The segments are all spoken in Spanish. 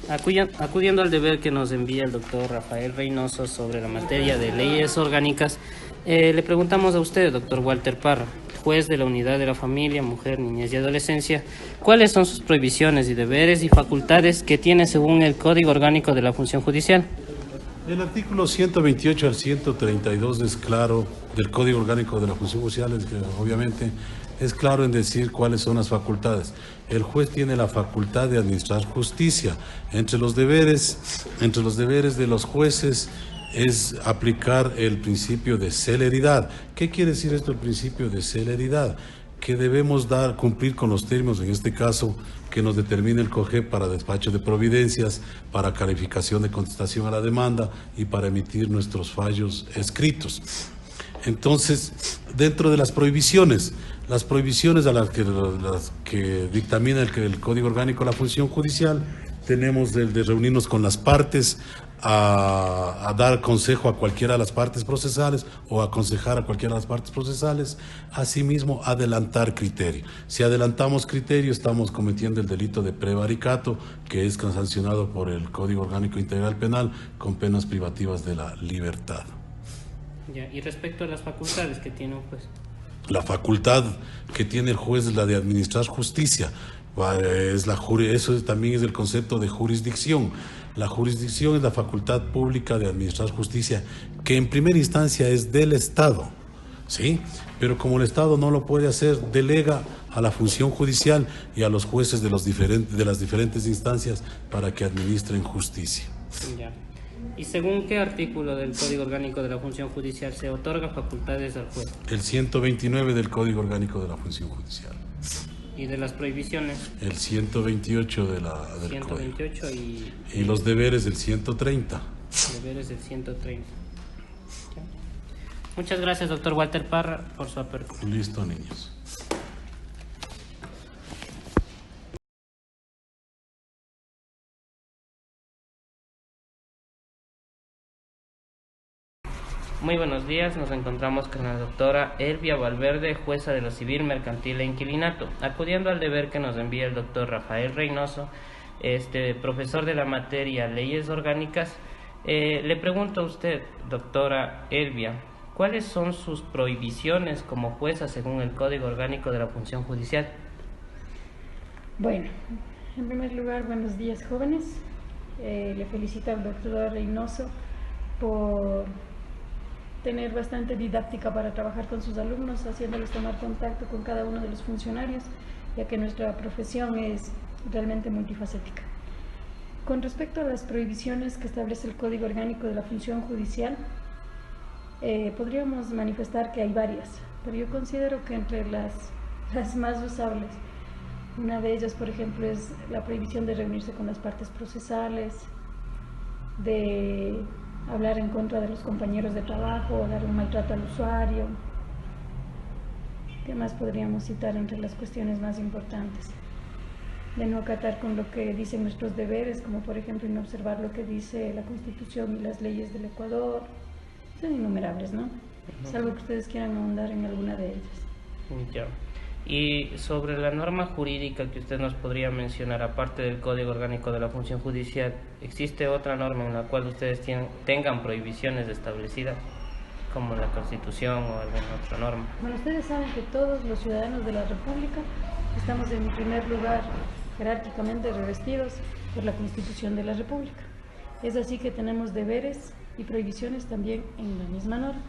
Acudiendo al deber que nos envía el doctor Rafael Reynoso sobre la materia de leyes orgánicas, le preguntamos a usted, doctor Walter Parra, juez de la Unidad de la Familia, Mujer, Niñez y Adolescencia, ¿cuáles son sus prohibiciones y deberes y facultades que tiene según el Código Orgánico de la Función Judicial? El artículo 128 al 132 es claro, del Código Orgánico de la Función Judicial, es que obviamente es claro en decir cuáles son las facultades. El juez tiene la facultad de administrar justicia. Entre los deberes de los jueces es aplicar el principio de celeridad. ¿Qué quiere decir esto, el principio de celeridad? Que debemos cumplir con los términos, en este caso, que nos determine el COJEP para despacho de providencias, para calificación de contestación a la demanda y para emitir nuestros fallos escritos. Entonces, dentro de las prohibiciones a las que dictamina el Código Orgánico de la Función Judicial, tenemos el de reunirnos con las partes, a dar consejo a cualquiera de las partes procesales o aconsejar a cualquiera de las partes procesales. Asimismo, adelantar criterio. Si adelantamos criterio, estamos cometiendo el delito de prevaricato, que es sancionado por el Código Orgánico Integral Penal con penas privativas de la libertad. Ya, y respecto a las facultades que tiene un juez. La facultad que tiene el juez es la de administrar justicia. Eso también es el concepto de jurisdicción. La jurisdicción es la facultad pública de administrar justicia, que en primera instancia es del Estado, ¿sí? Pero como el Estado no lo puede hacer, delega a la función judicial y a los jueces de las diferentes instancias para que administren justicia. Ya. ¿Y según qué artículo del Código Orgánico de la Función Judicial se otorga facultades al juez? El 129 del Código Orgánico de la Función Judicial. ¿Y de las prohibiciones? El 128 del 128 Código. Y los deberes del 130. Deberes del 130. ¿Ya? Muchas gracias, doctor Walter Parra, por su apertura. Listo, niños. Muy buenos días, nos encontramos con la doctora Elvia Valverde, jueza de lo civil, mercantil e inquilinato, acudiendo al deber que nos envía el doctor Rafael Reynoso, profesor de la materia leyes orgánicas. Le pregunto a usted, doctora Elvia, ¿cuáles son sus prohibiciones como jueza según el Código Orgánico de la Función Judicial? Bueno, en primer lugar, buenos días, jóvenes. Le felicito al doctor Reynoso por tener bastante didáctica para trabajar con sus alumnos, haciéndoles tomar contacto con cada uno de los funcionarios, ya que nuestra profesión es realmente multifacética. Con respecto a las prohibiciones que establece el Código Orgánico de la Función Judicial, podríamos manifestar que hay varias, pero yo considero que entre las más usables, una de ellas, por ejemplo, es la prohibición de reunirse con las partes procesales, de hablar en contra de los compañeros de trabajo o dar un maltrato al usuario. ¿Qué más podríamos citar entre las cuestiones más importantes? De no acatar con lo que dicen nuestros deberes, como por ejemplo no observar lo que dice la Constitución y las leyes del Ecuador. Son innumerables, ¿no? Salvo que ustedes quieran ahondar en alguna de ellas. Ya. Y sobre la norma jurídica que usted nos podría mencionar, aparte del Código Orgánico de la Función Judicial, ¿existe otra norma en la cual ustedes tengan prohibiciones establecidas, como la Constitución o alguna otra norma? Bueno, ustedes saben que todos los ciudadanos de la República estamos en primer lugar jerárquicamente revestidos por la Constitución de la República. Es así que tenemos deberes y prohibiciones también en la misma norma.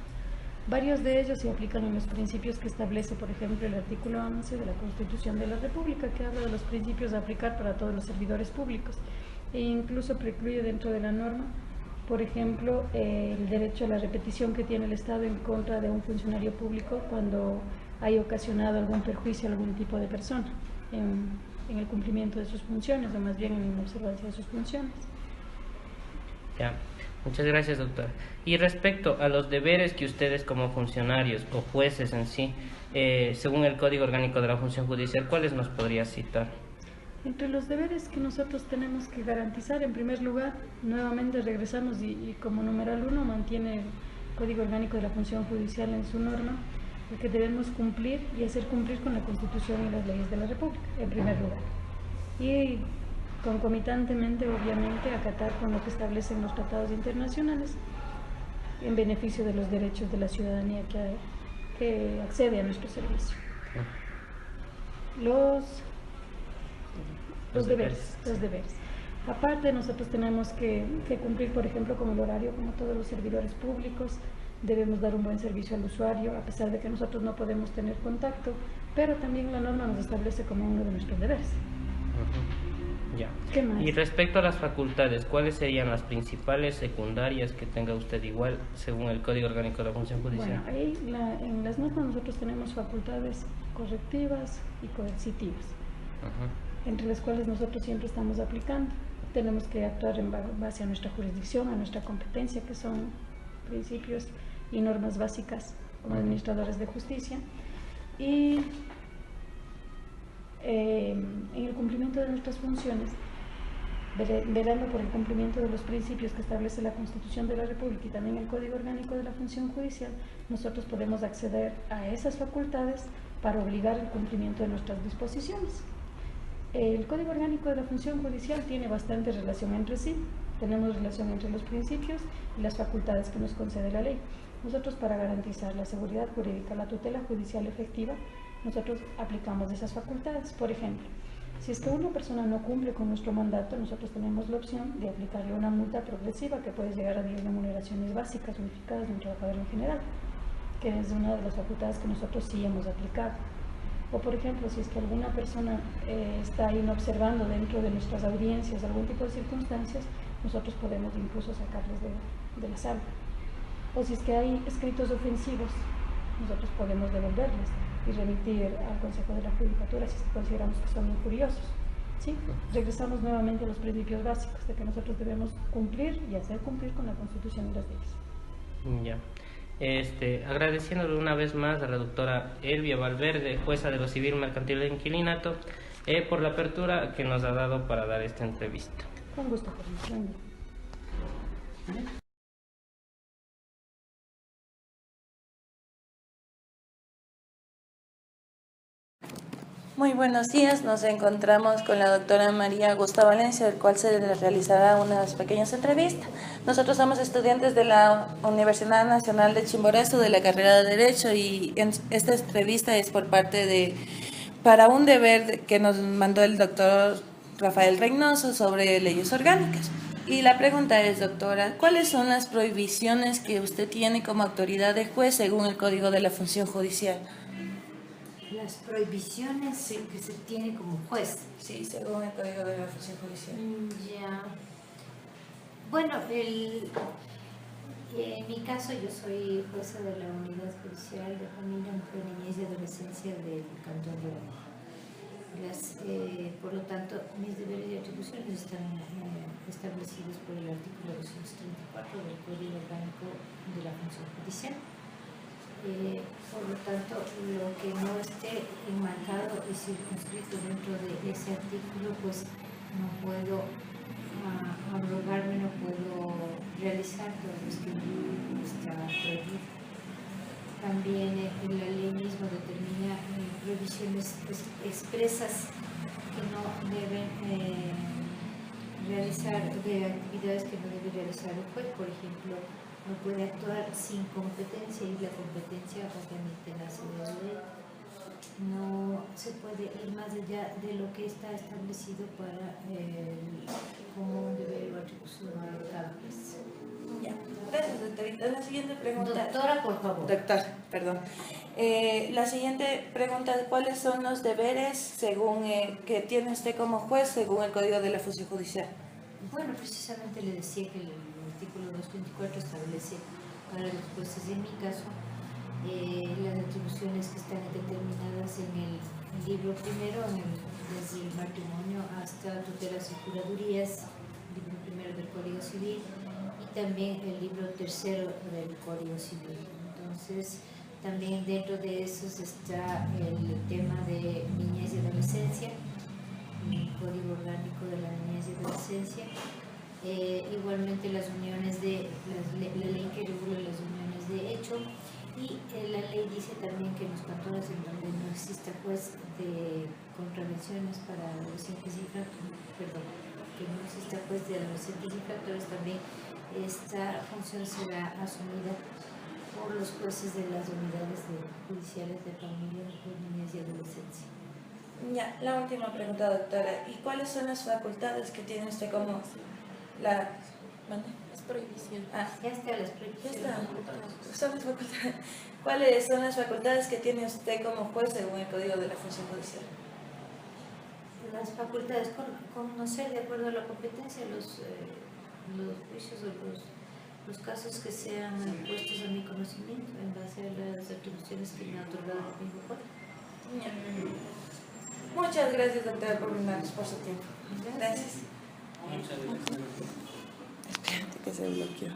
Varios de ellos se aplican en los principios que establece, por ejemplo, el artículo 11 de la Constitución de la República, que habla de los principios a aplicar para todos los servidores públicos, e incluso precluye dentro de la norma, por ejemplo, el derecho a la repetición que tiene el Estado en contra de un funcionario público cuando haya ocasionado algún perjuicio a algún tipo de persona en el cumplimiento de sus funciones, o más bien en la observancia de sus funciones. Ya. Muchas gracias, doctora. Y respecto a los deberes que ustedes como funcionarios o jueces en sí, según el Código Orgánico de la Función Judicial, ¿cuáles nos podría citar? Entre los deberes que nosotros tenemos que garantizar, en primer lugar, nuevamente regresamos y como numeral 1 mantiene el Código Orgánico de la Función Judicial en su norma, el que debemos cumplir y hacer cumplir con la Constitución y las leyes de la República, en primer lugar. Y Concomitantemente, obviamente, acatar con lo que establecen los tratados internacionales en beneficio de los derechos de la ciudadanía que accede a nuestro servicio. Los deberes. Aparte, nosotros tenemos que cumplir, por ejemplo, con el horario, como todos los servidores públicos. Debemos dar un buen servicio al usuario, a pesar de que nosotros no podemos tener contacto, pero también la norma nos establece como uno de nuestros deberes. Ya. ¿Qué más? Y respecto a las facultades, ¿cuáles serían las principales secundarias que tenga usted igual según el Código Orgánico de la Función Judicial? Bueno, ahí en las normas nosotros tenemos facultades correctivas y coercitivas, entre las cuales nosotros siempre estamos aplicando. Tenemos que actuar en base a nuestra jurisdicción, a nuestra competencia, que son principios y normas básicas como administradores de justicia, y en el cumplimiento de nuestras funciones, velando por el cumplimiento de los principios que establece la Constitución de la República y también el Código Orgánico de la Función Judicial, nosotros podemos acceder a esas facultades para obligar el cumplimiento de nuestras disposiciones. El Código Orgánico de la Función Judicial tiene bastante relación entre sí. Tenemos relación entre los principios y las facultades que nos concede la ley. Nosotros, para garantizar la seguridad jurídica, la tutela judicial efectiva, nosotros aplicamos esas facultades. Por ejemplo, si es que una persona no cumple con nuestro mandato, nosotros tenemos la opción de aplicarle una multa progresiva que puede llegar a 10 remuneraciones básicas unificadas de un trabajador en general, que es una de las facultades que nosotros sí hemos aplicado. O por ejemplo, si es que alguna persona está inobservando dentro de nuestras audiencias algún tipo de circunstancias, nosotros podemos incluso sacarles de la sala. O si es que hay escritos ofensivos, nosotros podemos devolverles y remitir al Consejo de la Judicatura si es que consideramos que son injuriosos. ¿Sí? Regresamos nuevamente a los principios básicos de que nosotros debemos cumplir y hacer cumplir con la Constitución y las leyes. Ya. Agradeciéndole una vez más a la doctora Elvia Valverde, jueza de lo civil mercantil e inquilinato, por la apertura que nos ha dado para dar esta entrevista. Con gusto, Carlos. Muy buenos días, nos encontramos con la doctora María Augusta Valencia, del cual se le realizará unas pequeñas entrevistas. Nosotros somos estudiantes de la Universidad Nacional de Chimborazo, de la carrera de Derecho, y esta entrevista es para un deber que nos mandó el doctor Rafael Reynoso sobre leyes orgánicas. Y la pregunta es, doctora, ¿cuáles son las prohibiciones que usted tiene como autoridad de juez según el Código de la Función Judicial? Las prohibiciones que se tiene como juez. Sí, según el Código de la Función Judicial. Ya. Bueno, en mi caso yo soy jueza de la Unidad Judicial de Familia, Mujer, Niñez y Adolescencia del Cantón de Orange. Por lo tanto, mis deberes y atribuciones están establecidos por el artículo 234 del Código Orgánico de la Función Judicial. Por lo tanto, lo que no esté enmarcado y circunscrito dentro de ese artículo, pues no puedo abrogarme, no puedo realizar todo lo que está prohibido. También la ley mismo determina prohibiciones expresas que no deben realizar, de actividades que no debe realizar el juez. Por ejemplo, no puede actuar sin competencia, y la competencia obviamente nace de la ley. No se puede ir más allá de lo que está establecido para como un deber o atribución a cada juez. Ya, gracias, doctorita. La siguiente pregunta. Doctora, por favor. Doctor, perdón. La siguiente pregunta, ¿cuáles son los deberes según que tiene usted como juez según el Código de la Función Judicial? Bueno, precisamente le decía que el artículo 224 establece para los jueces, en mi caso, las atribuciones que están determinadas en el libro primero, desde el matrimonio hasta tutelas y curadurías, libro primero del Código Civil, y también el libro tercero del Código Civil. Entonces, también dentro de esos está el tema de niñez y adolescencia, el Código Orgánico de la Niñez y Adolescencia, igualmente las uniones la ley que regula las uniones de hecho, y la ley dice también que en los cantones en donde no exista juez de contravenciones para adolescentes y que no exista juez de adolescentes infractores, también esta función será asumida por los jueces de las unidades judiciales de familia, niñez y adolescencia. Ya, la última pregunta, doctora. ¿Y cuáles son las facultades que tiene usted como la... ¿Mande? Es prohibición. Ah, Ya está las ya prohibiciones. está. Son las facultades. ¿Cuáles son las facultades que tiene usted como juez según el Código de la Función Judicial? Las facultades, conocer de acuerdo a la competencia los juicios o los casos que sean puestos a mi conocimiento en base a las atribuciones que me ha otorgado el mismo código. Ya. Muchas gracias, doctora, por brindarnos por su tiempo. Gracias. Muchas gracias. Espérate que se bloqueó.